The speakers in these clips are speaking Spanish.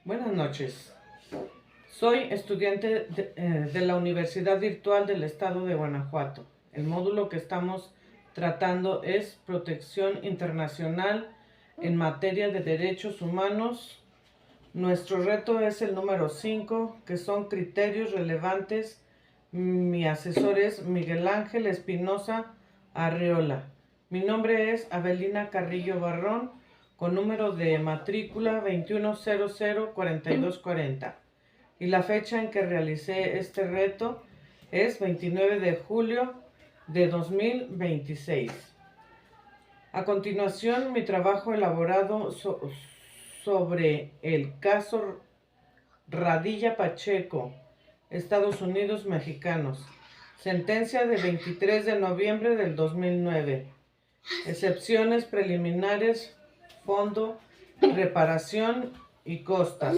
Buenas noches. Soy estudiante de la Universidad Virtual del Estado de Guanajuato. El módulo que estamos tratando es Protección Internacional en materia de derechos humanos. Nuestro reto es el número 5, que son criterios relevantes. Mi asesor es Miguel Ángel Espinosa Arreola. Mi nombre es Avelina Carrillo Barrón, con número de matrícula 21004240. Y la fecha en que realicé este reto es 29 de julio de 2026. A continuación, mi trabajo elaborado sobre el caso Radilla Pacheco, Estados Unidos mexicanos. Sentencia de 23 de noviembre del 2009. Excepciones preliminares, fondo, reparación y costas.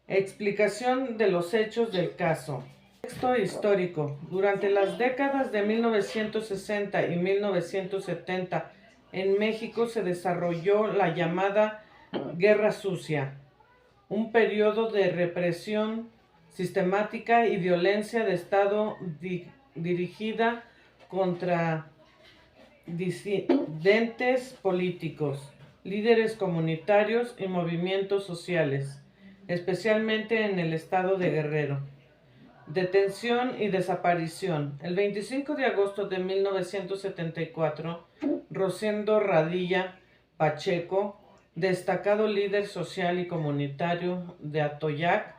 Explicación de los hechos del caso. Contexto histórico. Durante las décadas de 1960 y 1970, en México se desarrolló la llamada Guerra Sucia, un periodo de represión sistemática y violencia de Estado dirigida contra disidentes políticos, líderes comunitarios y movimientos sociales, especialmente en el estado de Guerrero. Detención y desaparición. El 25 de agosto de 1974, Rosendo Radilla Pacheco, destacado líder social y comunitario de Atoyac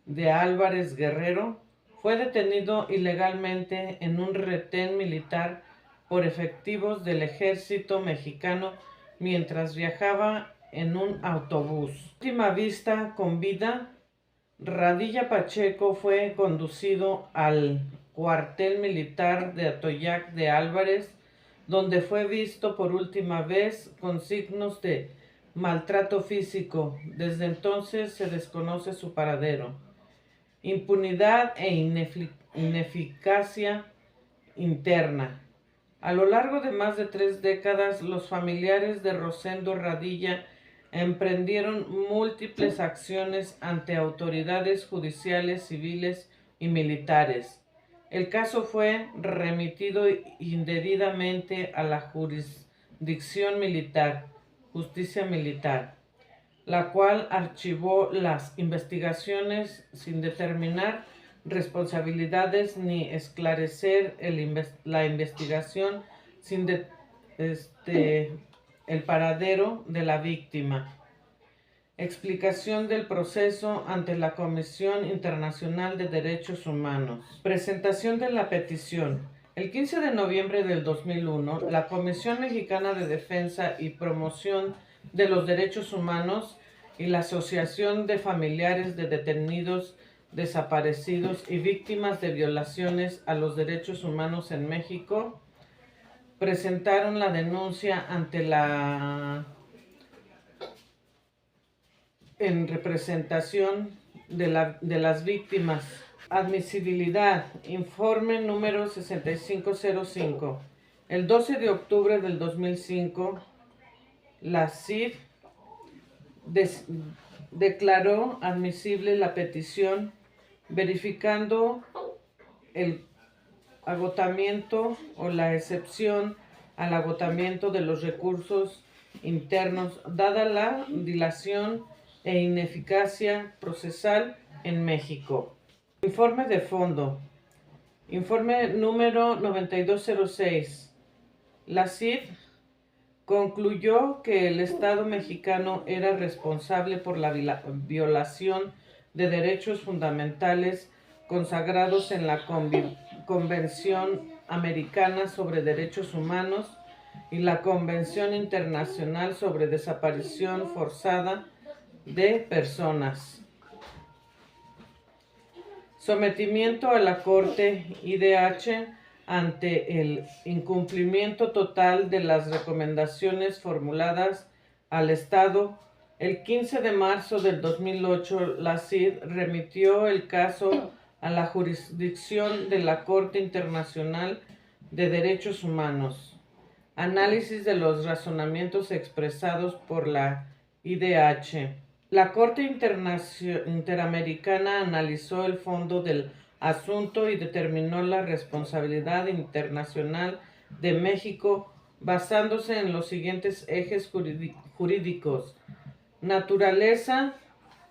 de Álvarez, Guerrero, fue detenido ilegalmente en un retén militar por efectivos del ejército mexicano mientras viajaba en un autobús. Última vista con vida. Radilla Pacheco fue conducido al cuartel militar de Atoyac de Álvarez, donde fue visto por última vez con signos de maltrato físico. Desde entonces se desconoce su paradero. Impunidad e ineficacia interna. A lo largo de más de 3 décadas, los familiares de Rosendo Radilla emprendieron múltiples acciones ante autoridades judiciales, civiles y militares. El caso fue remitido indebidamente a la jurisdicción militar, justicia militar, la cual archivó las investigaciones sin determinar responsabilidades ni esclarecer la investigación sin el paradero de la víctima. Explicación del proceso ante la Comisión Internacional de Derechos Humanos. Presentación de la petición. El 15 de noviembre del 2001, la Comisión Mexicana de Defensa y Promoción de los Derechos Humanos y la Asociación de Familiares de Detenidos, Desaparecidos y Víctimas de Violaciones a los Derechos Humanos en México presentaron la denuncia ante en representación de las víctimas. Admisibilidad. Informe número 6505. El 12 de octubre del 2005, la CID declaró admisible la petición, verificando el agotamiento o la excepción al agotamiento de los recursos internos, dada la dilación e ineficacia procesal en México. Informe de fondo. Informe número 9206. La CID concluyó que el Estado mexicano era responsable por la violación de derechos fundamentales consagrados en la Convención Americana sobre Derechos Humanos y la Convención Internacional sobre Desaparición Forzada de Personas. Sometimiento a la Corte IDH ante el incumplimiento total de las recomendaciones formuladas al Estado. El 15 de marzo del 2008, la CID remitió el caso a la jurisdicción de la Corte Internacional de Derechos Humanos. Análisis de los razonamientos expresados por la IDH. La Corte Interamericana analizó el fondo del asunto y determinó la responsabilidad internacional de México basándose en los siguientes ejes jurídicos: naturaleza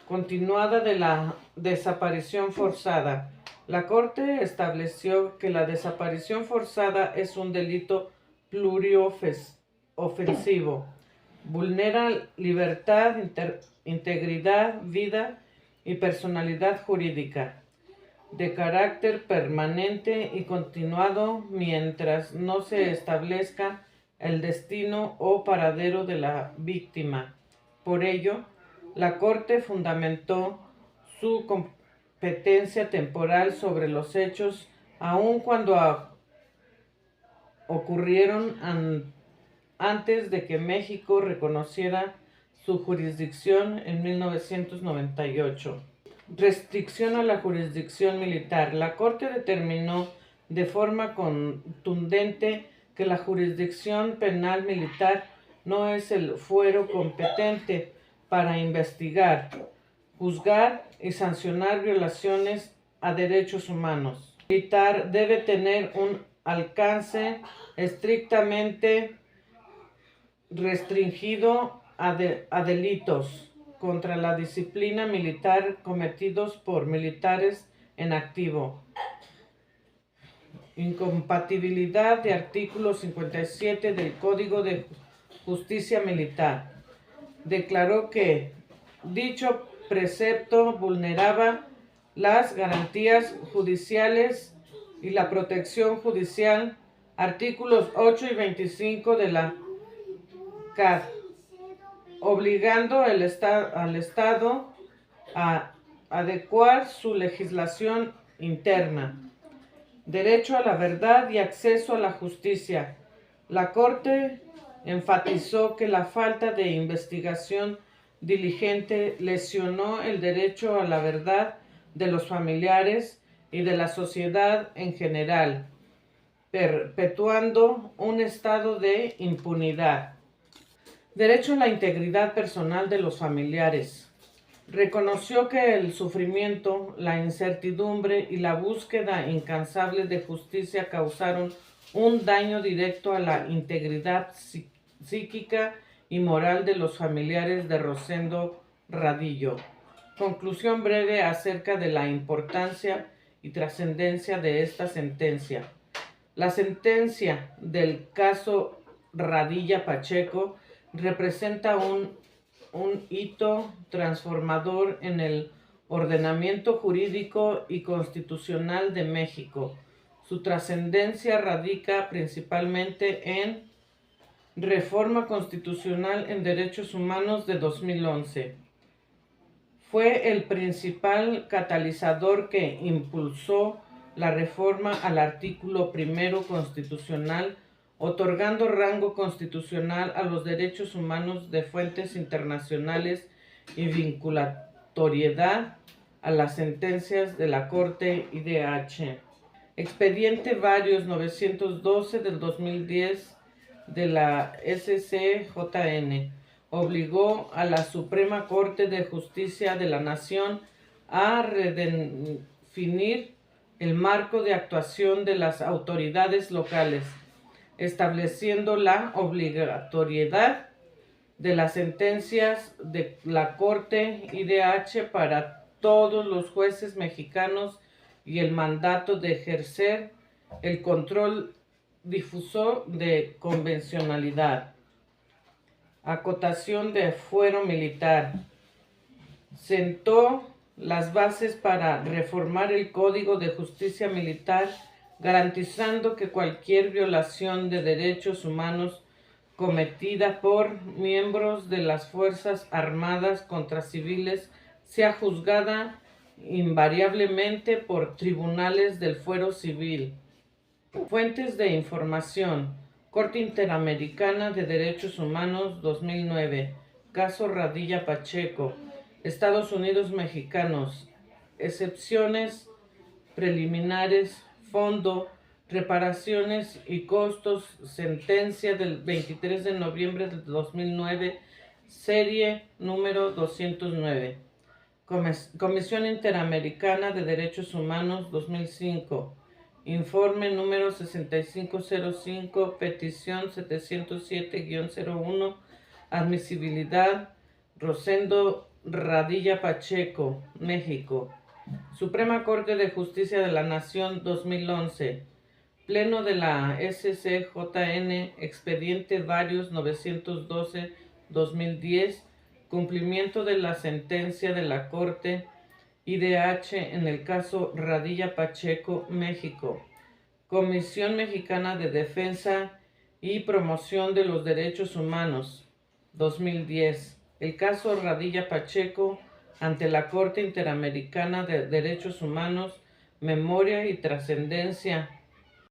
continuada de la desaparición forzada. La Corte estableció que la desaparición forzada es un delito pluriofensivo. Vulnera libertad, integridad, vida y personalidad jurídica de carácter permanente y continuado mientras no se establezca el destino o paradero de la víctima. Por ello, la Corte fundamentó su competencia temporal sobre los hechos aun cuando ocurrieron antes de que México reconociera su jurisdicción en 1998. Restricción a la jurisdicción militar. La Corte determinó de forma contundente que la jurisdicción penal militar no es el fuero competente para investigar, juzgar y sancionar violaciones a derechos humanos. El militar debe tener un alcance estrictamente restringido a delitos contra la disciplina militar cometidos por militares en activo. Incompatibilidad de artículo 57 del Código de Justicia Militar. Declaró que dicho precepto vulneraba las garantías judiciales y la protección judicial, artículos 8 y 25 de la CAD, obligando al Estado a adecuar su legislación interna. Derecho a la verdad y acceso a la justicia. La Corte enfatizó que la falta de investigación diligente lesionó el derecho a la verdad de los familiares y de la sociedad en general, perpetuando un estado de impunidad. Derecho a la integridad personal de los familiares. Reconoció que el sufrimiento, la incertidumbre y la búsqueda incansable de justicia causaron un daño directo a la integridad psíquica y moral de los familiares de Rosendo Radillo. Conclusión breve acerca de la importancia y trascendencia de esta sentencia. La sentencia del caso Radilla Pacheco representa un hito transformador en el ordenamiento jurídico y constitucional de México. Su trascendencia radica principalmente en Reforma Constitucional en Derechos Humanos de 2011. Fue el principal catalizador que impulsó la reforma al artículo primero constitucional, otorgando rango constitucional a los derechos humanos de fuentes internacionales y vinculatoriedad a las sentencias de la Corte IDH. Expediente Varios 912 del 2010 de la SCJN obligó a la Suprema Corte de Justicia de la Nación a redefinir el marco de actuación de las autoridades locales, estableciendo la obligatoriedad de las sentencias de la Corte IDH para todos los jueces mexicanos y el mandato de ejercer el control difuso de convencionalidad. Acotación de fuero militar. Sentó las bases para reformar el Código de Justicia Militar, garantizando que cualquier violación de derechos humanos cometida por miembros de las Fuerzas Armadas contra civiles sea juzgada invariablemente por tribunales del fuero civil. Fuentes de información: Corte Interamericana de Derechos Humanos 2009, caso Radilla Pacheco, Estados Unidos mexicanos, excepciones preliminares, fondo, reparaciones y costos, sentencia del 23 de noviembre de 2009, serie número 209. Comisión Interamericana de Derechos Humanos 2005. Informe número 6505, petición 707-01, admisibilidad, Rosendo Radilla Pacheco, México. Suprema Corte de Justicia de la Nación 2011. Pleno de la SCJN, expediente varios 912-2010, cumplimiento de la sentencia de la Corte IDH en el caso Radilla Pacheco, México. Comisión Mexicana de Defensa y Promoción de los Derechos Humanos, 2010. El caso Radilla Pacheco ante la Corte Interamericana de Derechos Humanos, Memoria y Trascendencia,